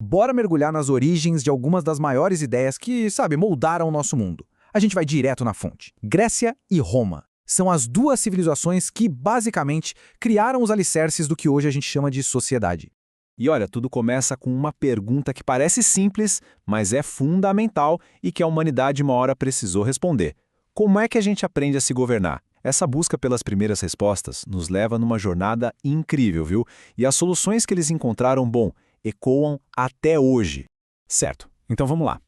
Bora mergulhar nas origens de algumas das maiores ideias que, sabe, moldaram o nosso mundo. A gente vai direto na fonte. Grécia e Roma são as duas civilizações que, basicamente, criaram os alicerces do que hoje a gente chama de sociedade. E olha, tudo começa com uma pergunta que parece simples, mas é fundamental e que a humanidade uma hora precisou responder. Como é que a gente aprende a se governar? Essa busca pelas primeiras respostas nos leva numa jornada incrível, viu? E as soluções que eles encontraram, bom, ecoam até hoje. Certo, então vamos lá.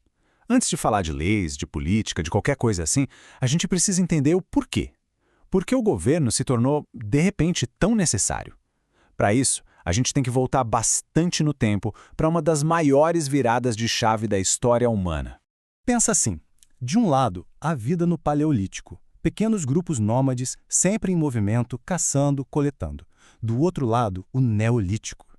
Antes de falar de leis, de política, de qualquer coisa assim, a gente precisa entender o porquê. Por que o governo se tornou, de repente, tão necessário? Para isso, a gente tem que voltar bastante no tempo para uma das maiores viradas de chave da história humana. Pensa assim, de um lado, a vida no Paleolítico, pequenos grupos nômades sempre em movimento, caçando, coletando. Do outro lado, o Neolítico.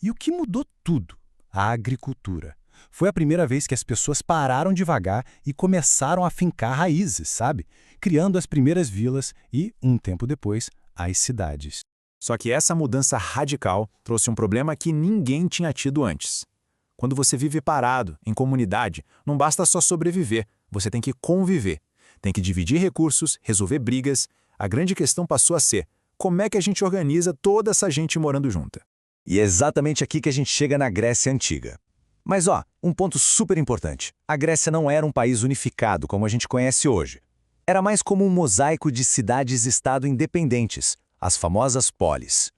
E o que mudou tudo? A agricultura. Foi a primeira vez que as pessoas pararam de vagar e começaram a fincar raízes, sabe? Criando as primeiras vilas e, um tempo depois, as cidades. Só que essa mudança radical trouxe um problema que ninguém tinha tido antes. Quando você vive parado, em comunidade, não basta só sobreviver, você tem que conviver. Tem que dividir recursos, resolver brigas. A grande questão passou a ser, como é que a gente organiza toda essa gente morando junta? E é exatamente aqui que a gente chega na Grécia Antiga. Mas um ponto super importante. A Grécia não era um país unificado como a gente conhece hoje. Era mais como um mosaico de cidades-estado independentes, as famosas polis.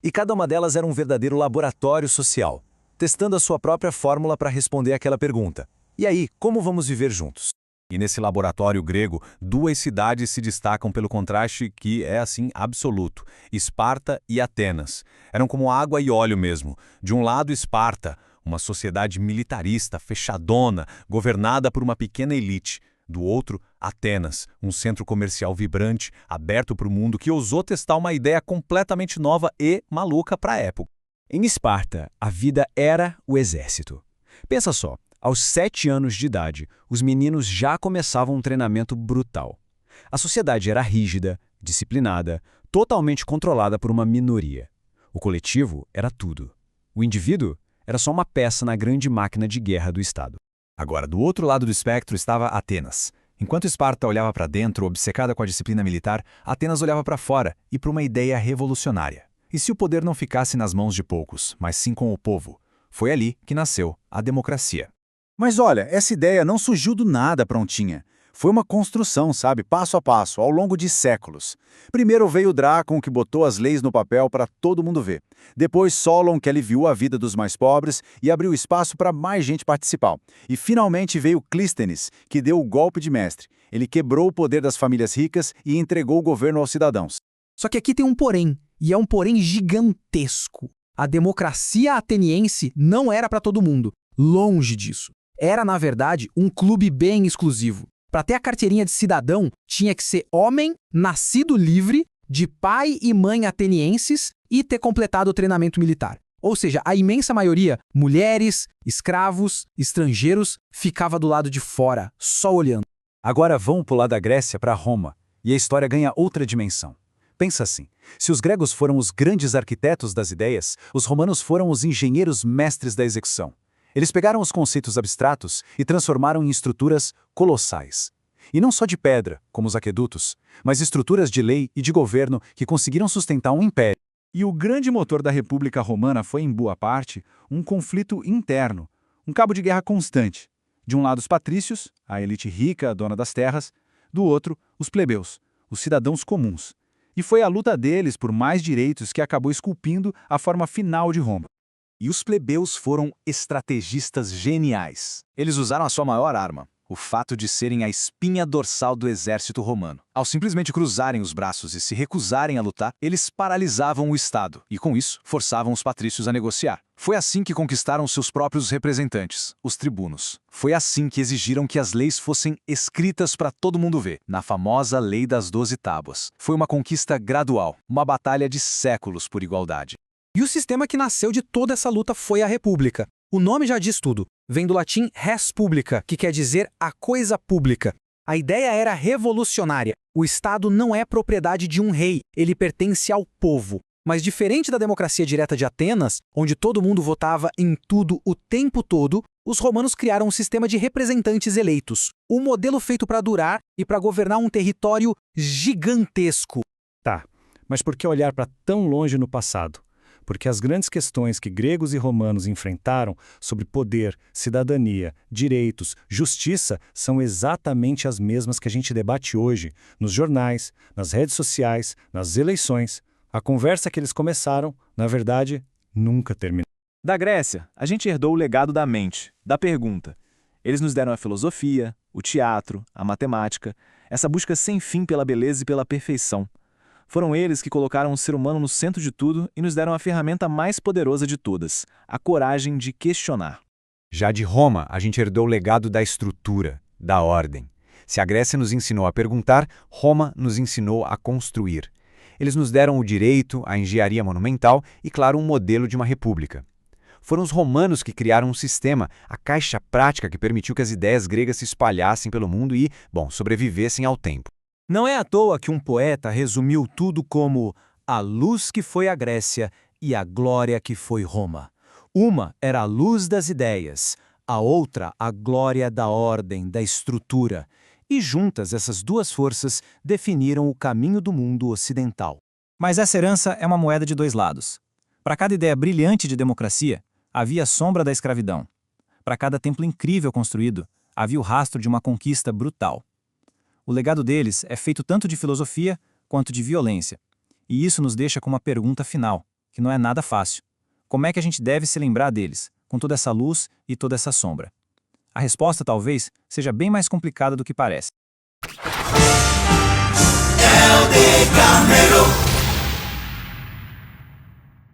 E cada uma delas era um verdadeiro laboratório social, testando a sua própria fórmula para responder aquela pergunta. E aí, como vamos viver juntos? E nesse laboratório grego, duas cidades se destacam pelo contraste que é, assim, absoluto. Esparta e Atenas. Eram como água e óleo mesmo. De um lado, Esparta, uma sociedade militarista, fechadona, governada por uma pequena elite. Do outro, Atenas, um centro comercial vibrante, aberto para o mundo, que ousou testar uma ideia completamente nova e maluca para a época. Em Esparta, a vida era o exército. Pensa só, aos 7 anos de idade, os meninos já começavam um treinamento brutal. A sociedade era rígida, disciplinada, totalmente controlada por uma minoria. O coletivo era tudo. O indivíduo era só uma peça na grande máquina de guerra do Estado. Agora, do outro lado do espectro estava Atenas. Enquanto Esparta olhava para dentro, obcecada com a disciplina militar, Atenas olhava para fora e para uma ideia revolucionária. E se o poder não ficasse nas mãos de poucos, mas sim com o povo? Foi ali que nasceu a democracia. Mas olha, essa ideia não surgiu do nada prontinha. Foi uma construção, sabe, passo a passo, ao longo de séculos. Primeiro veio Drácon, que botou as leis no papel para todo mundo ver. Depois Solon, que aliviou a vida dos mais pobres e abriu espaço para mais gente participar. E finalmente veio Clístenes, que deu o golpe de mestre. Ele quebrou o poder das famílias ricas e entregou o governo aos cidadãos. Só que aqui tem um porém, e é um porém gigantesco. A democracia ateniense não era para todo mundo, longe disso. Era, na verdade, um clube bem exclusivo. Para ter a carteirinha de cidadão, tinha que ser homem, nascido livre, de pai e mãe atenienses e ter completado o treinamento militar. Ou seja, a imensa maioria, mulheres, escravos, estrangeiros, ficava do lado de fora, só olhando. Agora vamos pular da Grécia para Roma, e a história ganha outra dimensão. Pensa assim, se os gregos foram os grandes arquitetos das ideias, os romanos foram os engenheiros mestres da execução. Eles pegaram os conceitos abstratos e transformaram em estruturas colossais. E não só de pedra, como os aquedutos, mas estruturas de lei e de governo que conseguiram sustentar um império. E o grande motor da República Romana foi, em boa parte, um conflito interno, um cabo de guerra constante. De um lado os patrícios, a elite rica, a dona das terras, do outro os plebeus, os cidadãos comuns. E foi a luta deles por mais direitos que acabou esculpindo a forma final de Roma. E os plebeus foram estrategistas geniais. Eles usaram a sua maior arma, o fato de serem a espinha dorsal do exército romano. Ao simplesmente cruzarem os braços e se recusarem a lutar, eles paralisavam o Estado e, com isso, forçavam os patrícios a negociar. Foi assim que conquistaram seus próprios representantes, os tribunos. Foi assim que exigiram que as leis fossem escritas para todo mundo ver, na famosa Lei das 12 Tábuas. Foi uma conquista gradual, uma batalha de séculos por igualdade. E o sistema que nasceu de toda essa luta foi a República. O nome já diz tudo. Vem do latim res publica, que quer dizer a coisa pública. A ideia era revolucionária. O Estado não é propriedade de um rei, ele pertence ao povo. Mas diferente da democracia direta de Atenas, onde todo mundo votava em tudo o tempo todo, os romanos criaram um sistema de representantes eleitos, um modelo feito para durar e para governar um território gigantesco. Tá, mas por que olhar para tão longe no passado? Porque as grandes questões que gregos e romanos enfrentaram sobre poder, cidadania, direitos, justiça são exatamente as mesmas que a gente debate hoje, nos jornais, nas redes sociais, nas eleições. A conversa que eles começaram, na verdade, nunca terminou. Da Grécia, a gente herdou o legado da mente, da pergunta. Eles nos deram a filosofia, o teatro, a matemática, essa busca sem fim pela beleza e pela perfeição. Foram eles que colocaram o ser humano no centro de tudo e nos deram a ferramenta mais poderosa de todas, a coragem de questionar. Já de Roma, a gente herdou o legado da estrutura, da ordem. Se a Grécia nos ensinou a perguntar, Roma nos ensinou a construir. Eles nos deram o direito, a engenharia monumental e, claro, um modelo de uma república. Foram os romanos que criaram um sistema, a caixa prática que permitiu que as ideias gregas se espalhassem pelo mundo e, sobrevivessem ao tempo. Não é à toa que um poeta resumiu tudo como a luz que foi a Grécia e a glória que foi Roma. Uma era a luz das ideias, a outra a glória da ordem, da estrutura. E juntas essas duas forças definiram o caminho do mundo ocidental. Mas essa herança é uma moeda de dois lados. Para cada ideia brilhante de democracia, havia a sombra da escravidão. Para cada templo incrível construído, havia o rastro de uma conquista brutal. O legado deles é feito tanto de filosofia quanto de violência. E isso nos deixa com uma pergunta final, que não é nada fácil. Como é que a gente deve se lembrar deles, com toda essa luz e toda essa sombra? A resposta talvez seja bem mais complicada do que parece. El de Carneiro.